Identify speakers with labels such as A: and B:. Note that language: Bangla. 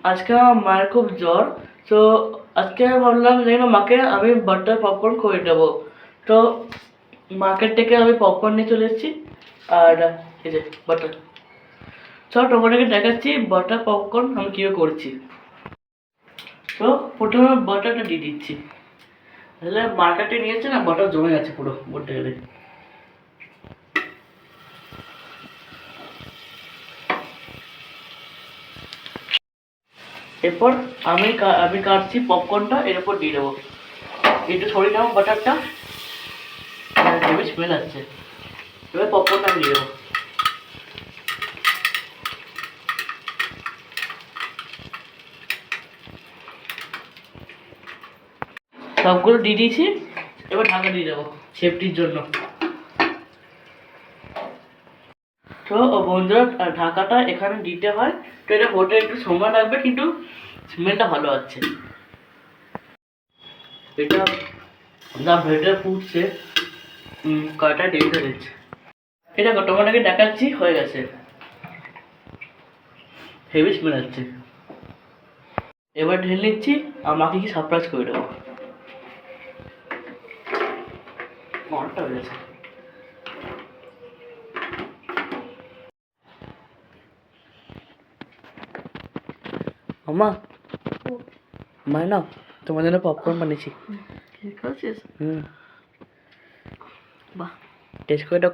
A: আজকে আমার মায়ের খুব জ্বর, তো আজকে ভাবলাম যে মাকে আমি বাটার পপকর্ন করে দেবো। তো মার্কেট থেকে আমি পপকর্ন নিয়ে চলে এসেছি, আর এই যে বাটার। চল তোমাদেরকে দেখাচ্ছি বাটার পপকর্ন আমি কীভাবে করছি। তো প্রথমে বাটারটা দিয়ে দিচ্ছি। তাহলে মার্কেটে নিয়েছে না, বাটার জমে গেছে পুরো বলতে গেলে। এরপর আমি কাটছি পপকর্নটা এর উপর দিয়ে দেবো। একটু সরিয়ে নেবো বাটারটা, হেভি স্মেল আসছে। এবার পপকর্নটা আমি দিয়ে দেবো। সবগুলো দিয়ে দিয়েছি, এবার ঢাকা দিয়ে দেবো সেফটির জন্য। তো বন্ধুরা, ঢাকাটা এখানে দিতে হয়, তো এটা হতে একটু সময় লাগবে, কিন্তু স্মেলটা ভালো আছে। এটা যা ভেতরে ফুটছে, কয়টা দেরি হয়ে যাচ্ছে। এটা তোমাদেরকে দেখাচ্ছি, হয়ে গেছে, হেভি স্মেল আসছে। এবার ঢেলে নিচ্ছি আর মাকে কি সারপ্রাইজ করে দেবো। অনেকটা হয়ে গেছে। মামা, মায় নাও, তোমার জন্য পপকর্ন বানিয়েছি। বাহ, টেস্ট করে দাও,